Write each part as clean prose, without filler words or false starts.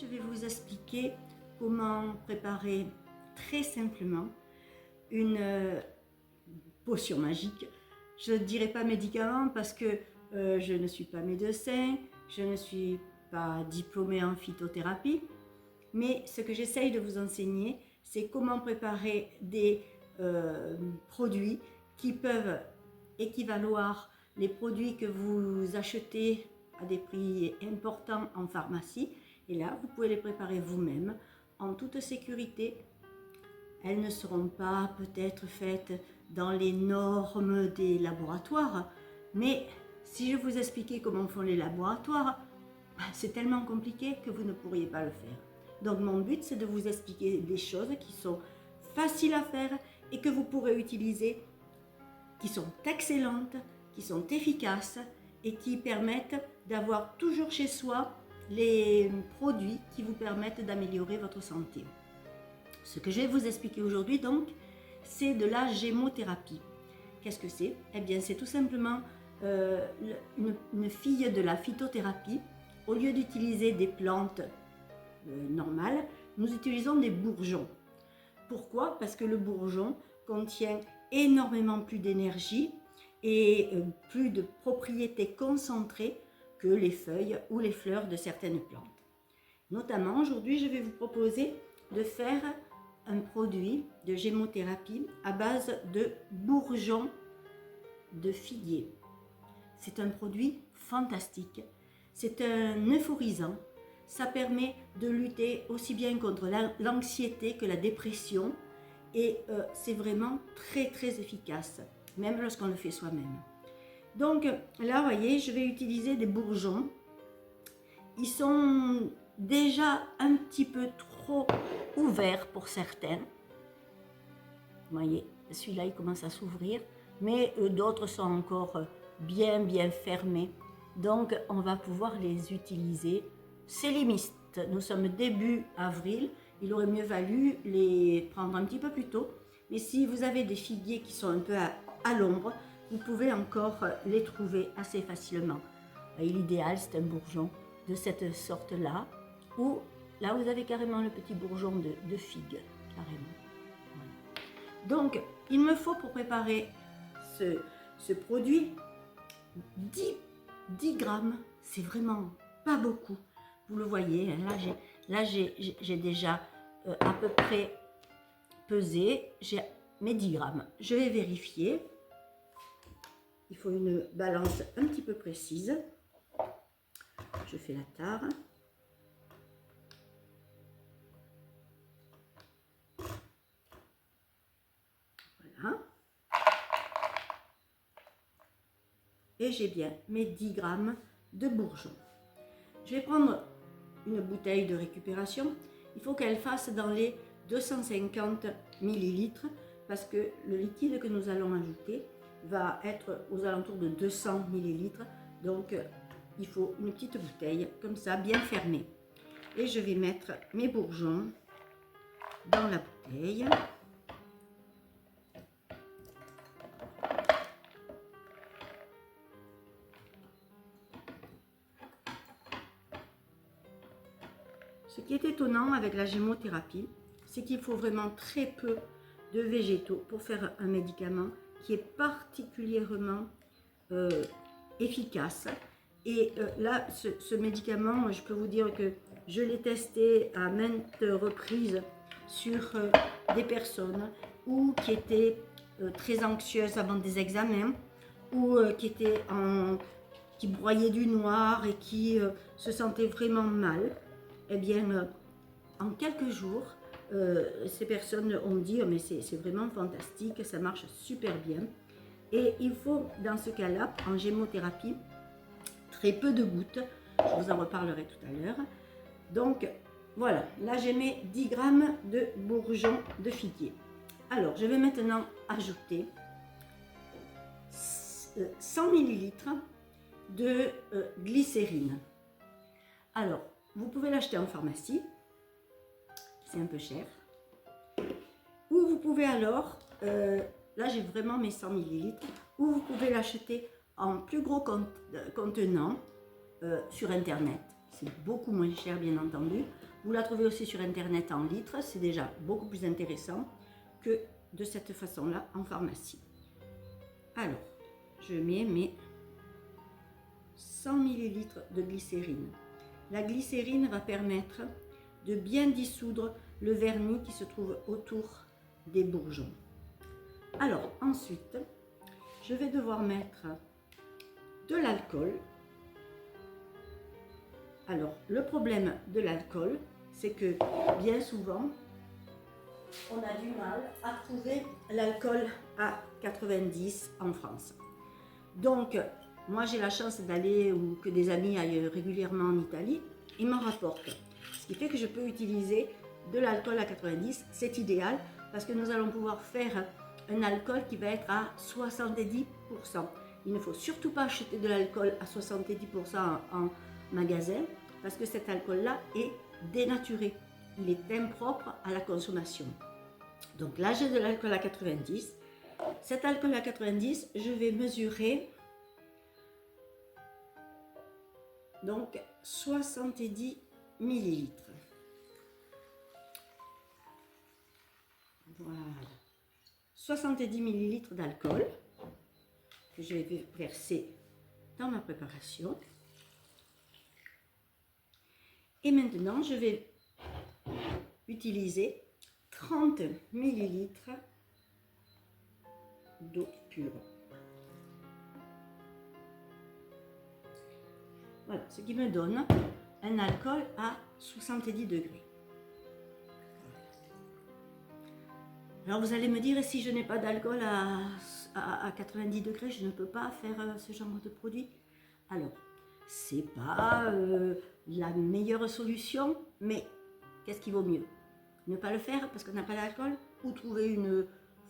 je vais vous expliquer comment préparer très simplement une potion magique. Je ne dirais pas médicament parce que je ne suis pas médecin, je ne suis pas diplômée en phytothérapie, mais ce que j'essaye de vous enseigner, c'est comment préparer des produits qui peuvent équivaloir les produits que vous achetez à des prix importants en pharmacie. Et là, vous pouvez les préparer vous-même en toute sécurité. Elles ne seront pas peut-être faites dans les normes des laboratoires, mais si je vous expliquais comment font les laboratoires, c'est tellement compliqué que vous ne pourriez pas le faire. Donc mon but, c'est de vous expliquer des choses qui sont faciles à faire et que vous pourrez utiliser, qui sont excellentes, qui sont efficaces et qui permettent d'avoir toujours chez soi les produits qui vous permettent d'améliorer votre santé. Ce que je vais vous expliquer aujourd'hui donc, c'est de la gémothérapie. Qu'est-ce que c'est? Eh bien, c'est tout simplement une fille de la phytothérapie. Au lieu d'utiliser des plantes normales, nous utilisons des bourgeons. Pourquoi? Parce que le bourgeon contient énormément plus d'énergie et plus de propriétés concentrées que les feuilles ou les fleurs de certaines plantes. Notamment, aujourd'hui, je vais vous proposer de faire un produit de gémothérapie à base de bourgeons de figuier. C'est un produit fantastique. C'est un euphorisant. Ça permet de lutter aussi bien contre l'anxiété que la dépression. Et c'est vraiment très efficace, même lorsqu'on le fait soi-même. Donc là, vous voyez, je vais utiliser des bourgeons. Ils sont déjà un petit peu trop ouverts pour certains. Vous voyez, celui-là, il commence à s'ouvrir, mais d'autres sont encore bien fermés. Donc, on va pouvoir les utiliser. C'est limite. Nous sommes début avril. Il aurait mieux valu les prendre un petit peu plus tôt. Mais si vous avez des figuiers qui sont un peu à l'ombre, vous pouvez encore les trouver assez facilement. Et l'idéal, c'est un bourgeon de cette sorte-là, où là, vous avez carrément le petit bourgeon de figue, carrément. Voilà. Donc, il me faut pour préparer ce produit 10 grammes, c'est vraiment pas beaucoup. Vous le voyez, là j'ai déjà à peu près pesé, j'ai mes 10 grammes. Je vais vérifier. Il faut une balance un petit peu précise. Je fais la tare. Voilà. Et j'ai bien mes 10 grammes de bourgeons. Je vais prendre une bouteille de récupération. Il faut qu'elle fasse dans les 250 millilitres parce que le liquide que nous allons ajouter va être aux alentours de 200 millilitres. Donc, il faut une petite bouteille comme ça, bien fermée. Et je vais mettre mes bourgeons dans la bouteille. Ce qui est étonnant avec la gémothérapie, c'est qu'il faut vraiment très peu de végétaux pour faire un médicament qui est particulièrement efficace. Et là, ce médicament, je peux vous dire que je l'ai testé à maintes reprises sur des personnes ou qui étaient très anxieuses avant des examens ou qui broyaient du noir et qui se sentaient vraiment mal. Eh bien, en quelques jours, ces personnes ont dit oh, mais c'est vraiment fantastique, ça marche super bien. Et il faut, dans ce cas-là, en gémothérapie, très peu de gouttes. Je vous en reparlerai tout à l'heure. Donc, voilà, là j'ai mes 10 grammes de bourgeons de figuier. Alors, je vais maintenant ajouter 100 millilitres de glycérine. Alors, vous pouvez l'acheter en pharmacie, c'est un peu cher. Ou vous pouvez alors, là j'ai vraiment mes 100 millilitres, ou vous pouvez l'acheter en plus gros contenant sur internet. C'est beaucoup moins cher bien entendu. Vous la trouvez aussi sur internet en litres, c'est déjà beaucoup plus intéressant que de cette façon-là en pharmacie. Alors, je mets mes 100 ml de glycérine. La glycérine va permettre de bien dissoudre le vernis qui se trouve autour des bourgeons. Alors ensuite, je vais devoir mettre de l'alcool. Alors le problème de l'alcool, c'est que bien souvent, on a du mal à trouver l'alcool à 90 en France. Donc, moi j'ai la chance d'aller, ou que des amis aillent régulièrement en Italie, ils m'en rapportent. Ce qui fait que je peux utiliser de l'alcool à 90, c'est idéal parce que nous allons pouvoir faire un alcool qui va être à 70%. Il ne faut surtout pas acheter de l'alcool à 70% en magasin parce que cet alcool-là est dénaturé. Il est impropre à la consommation. Donc là, j'ai de l'alcool à 90. Cet alcool à 90, je vais mesurer donc 70 millilitres. Voilà. 70 millilitres d'alcool que je vais verser dans ma préparation. Et maintenant, je vais utiliser 30 millilitres d'eau pure. Voilà, ce qui me donne un alcool à 70 degrés. Alors vous allez me dire, et si je n'ai pas d'alcool à 90 degrés, je ne peux pas faire ce genre de produit? Alors, c'est pas la meilleure solution, mais qu'est-ce qui vaut mieux? Ne pas le faire parce qu'on n'a pas d'alcool, ou trouver une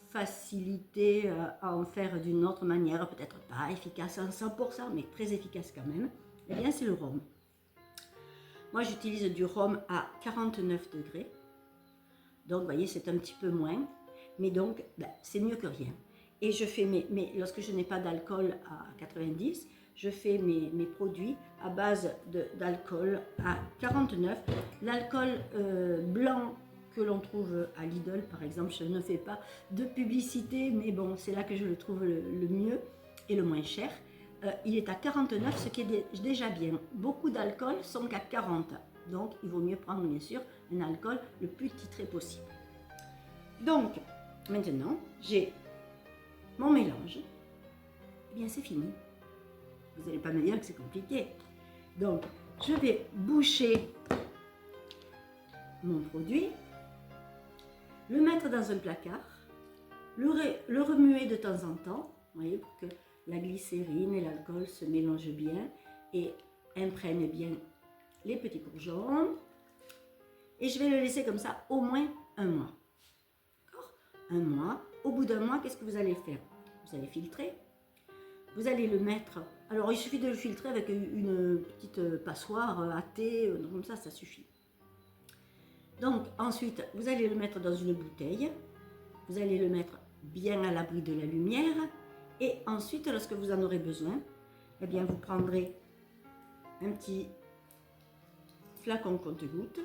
facilité à en faire d'une autre manière, peut-être pas efficace à 100%, mais très efficace quand même. Eh bien, c'est le rhum. Moi, j'utilise du rhum à 49 degrés. Donc, vous voyez, c'est un petit peu moins. Mais donc, c'est mieux que rien. Et je fais lorsque je n'ai pas d'alcool à 90, je fais mes produits à base d'alcool à 49. L'alcool blanc que l'on trouve à Lidl, par exemple, je ne fais pas de publicité, mais bon, c'est là que je le trouve le mieux et le moins cher. Il est à 49, ce qui est déjà bien. Beaucoup d'alcool sont qu'à 40. Donc, il vaut mieux prendre, bien sûr, un alcool le plus titré possible. Donc, maintenant, j'ai mon mélange. Eh bien, c'est fini. Vous n'allez pas me dire que c'est compliqué. Donc, je vais boucher mon produit, le mettre dans un placard, le remuer de temps en temps, vous voyez, pour que la glycérine et l'alcool se mélangent bien et imprègnent bien les petits bourgeons. Et je vais le laisser comme ça au moins un mois. D'accord ? Un mois. Au bout d'un mois, qu'est-ce que vous allez faire? Vous allez filtrer. Vous allez le mettre. Alors, il suffit de le filtrer avec une petite passoire à thé, comme ça suffit. Donc, ensuite, vous allez le mettre dans une bouteille. Vous allez le mettre bien à l'abri de la lumière. Et ensuite, lorsque vous en aurez besoin, eh bien, vous prendrez un petit flacon compte-gouttes.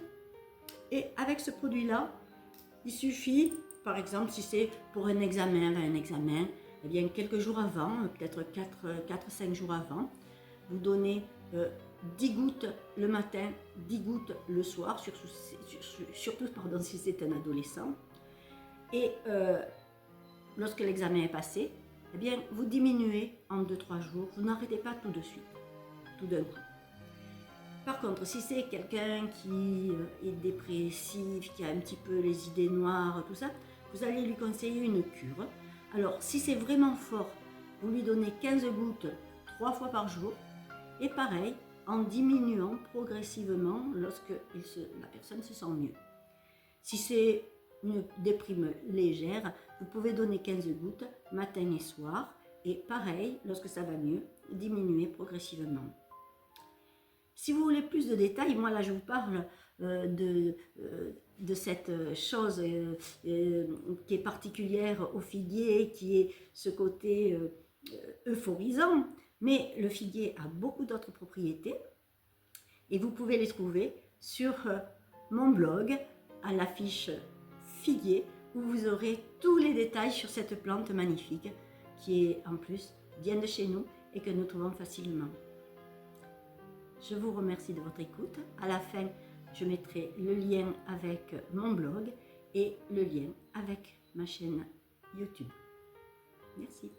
Et avec ce produit-là, il suffit, par exemple, si c'est pour un examen, eh bien, quelques jours avant, peut-être 4-5 jours avant, vous donnez 10 gouttes le matin, 10 gouttes le soir, surtout si c'est un adolescent. Et lorsque l'examen est passé, eh bien, vous diminuez en 2-3 jours. Vous n'arrêtez pas tout de suite, tout d'un coup. Par contre, si c'est quelqu'un qui est dépressif, qui a un petit peu les idées noires, tout ça, vous allez lui conseiller une cure. Alors, si c'est vraiment fort, vous lui donnez 15 gouttes 3 fois par jour. Et pareil, en diminuant progressivement lorsque la personne se sent mieux. Si c'est une déprime légère, vous pouvez donner 15 gouttes matin et soir. Et pareil, lorsque ça va mieux, diminuer progressivement. Si vous voulez plus de détails, moi là je vous parle de cette chose qui est particulière au figuier, qui est ce côté euphorisant. Mais le figuier a beaucoup d'autres propriétés et vous pouvez les trouver sur mon blog à l'affiche figuier où vous aurez tous les détails sur cette plante magnifique qui est en plus bien de chez nous et que nous trouvons facilement. Je vous remercie de votre écoute. À la fin, je mettrai le lien avec mon blog et le lien avec ma chaîne YouTube. Merci.